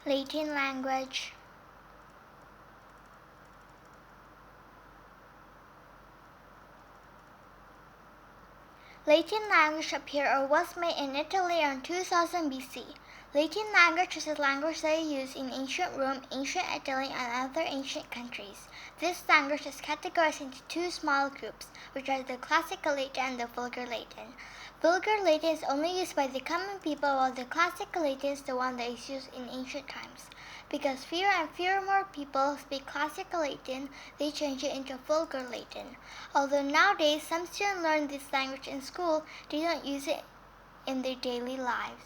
Latin language. Latin language appeared or was made in Italy around 2000 BC. Latin language is a language they used in ancient Rome, ancient Italy, and other ancient countries. This language is categorized into two small groups, which are the Classical Latin and the Vulgar Latin. Vulgar Latin is only used by the common people, while the Classical Latin is the one that is used in ancient times. Because fewer and fewer more people speak Classical Latin, they change it into Vulgar Latin. Although nowadays some students learn this language in school, they don't use it in their daily lives.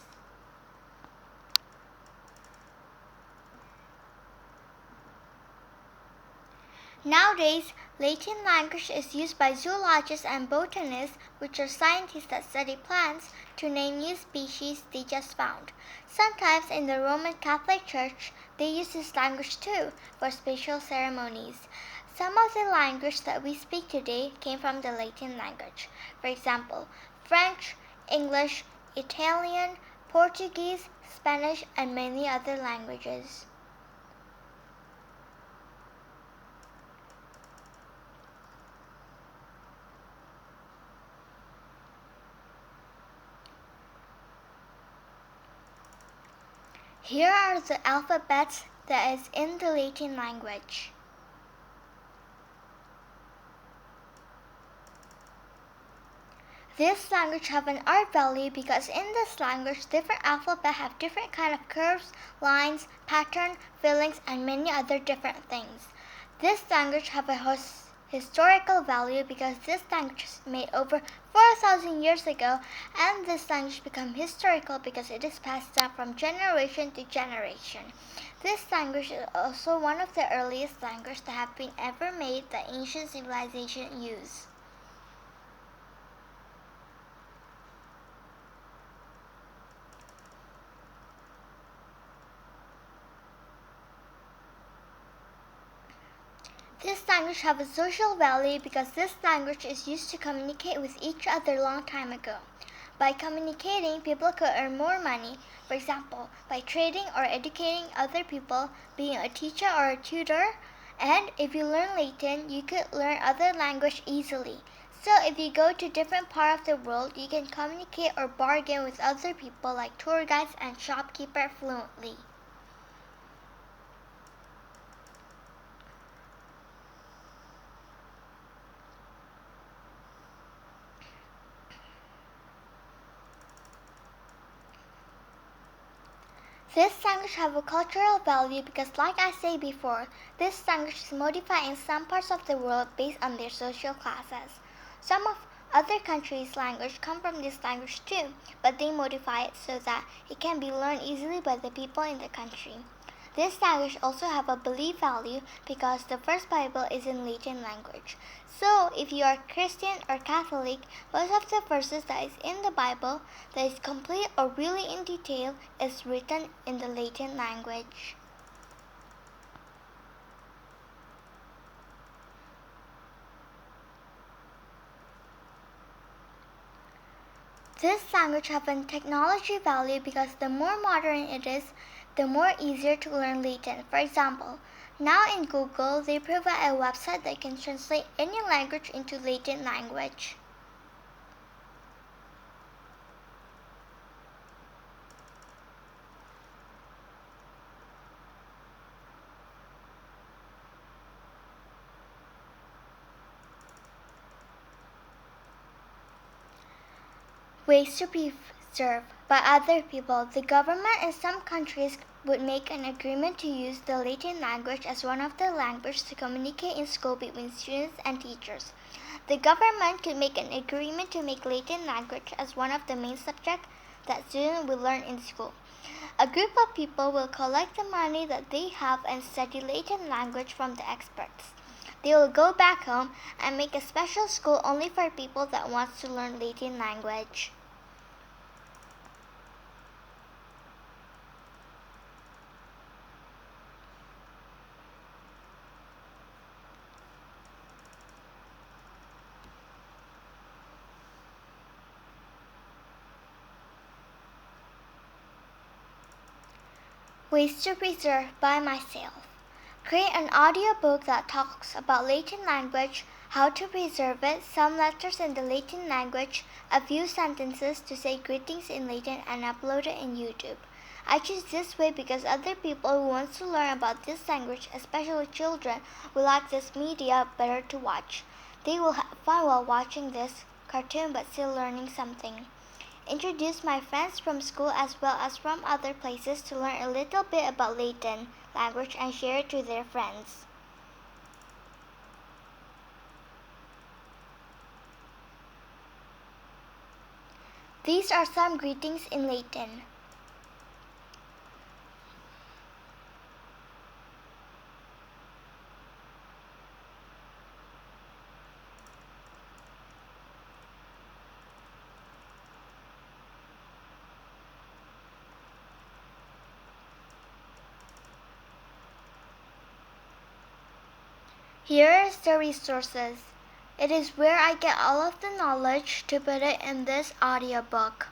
Nowadays, Latin language is used by zoologists and botanists, which are scientists that study plants, to name new species they just found. Sometimes in the Roman Catholic Church, they use this language too for special ceremonies. Some of the language that we speak today came from the Latin language. For example, French, English, Italian, Portuguese, Spanish, and many other languages. Here are the alphabets that is in the Latin language. This language have an art value because in this language, different alphabet have different kind of curves, lines, pattern, fillings, and many other different things. This language have a historical value because this language was made over 4,000 years ago, and this language become historical because it is passed down from generation to generation. This language is also one of the earliest languages that have been ever made that ancient civilization use. This language have a social value because this language is used to communicate with each other long time ago. By communicating, people could earn more money, for example, by trading or educating other people, being a teacher or a tutor, and if you learn Latin, you could learn other language easily. So if you go to different part of the world, you can communicate or bargain with other people like tour guides and shopkeeper fluently. This language have a cultural value because, like I said before, this language is modified in some parts of the world based on their social classes. Some of other countries' language come from this language too, but they modify it so that it can be learned easily by the people in the country. This language also have a belief value because the first Bible is in Latin language. So if you are Christian or Catholic, most of the verses that is in the Bible that is complete or really in detail is written in the Latin language. This language have a technology value because the more modern it is, the more easier to learn Latin. For example, now in Google, they provide a website that can translate any language into Latin language. Ways to preserve by other people. The government in some countries would make an agreement to use the Latin language as one of the languages to communicate in school between students and teachers. The government could make an agreement to make Latin language as one of the main subjects that students will learn in school. A group of people will collect the money that they have and study Latin language from the experts. They will go back home and make a special school only for people that want to learn Latin language. Ways to preserve by myself. Create an audiobook that talks about Latin language, how to preserve it, some letters in the Latin language, a few sentences to say greetings in Latin, and upload it in YouTube. I choose this way because other people who want to learn about this language, especially children, will like this media better to watch. They will have fun while watching this cartoon but still learning something. Introduce my friends from school as well as from other places to learn a little bit about Latin language and share it to their friends. These are some greetings in Latin. Here is the resources. It is where I get all of the knowledge to put it in this audiobook.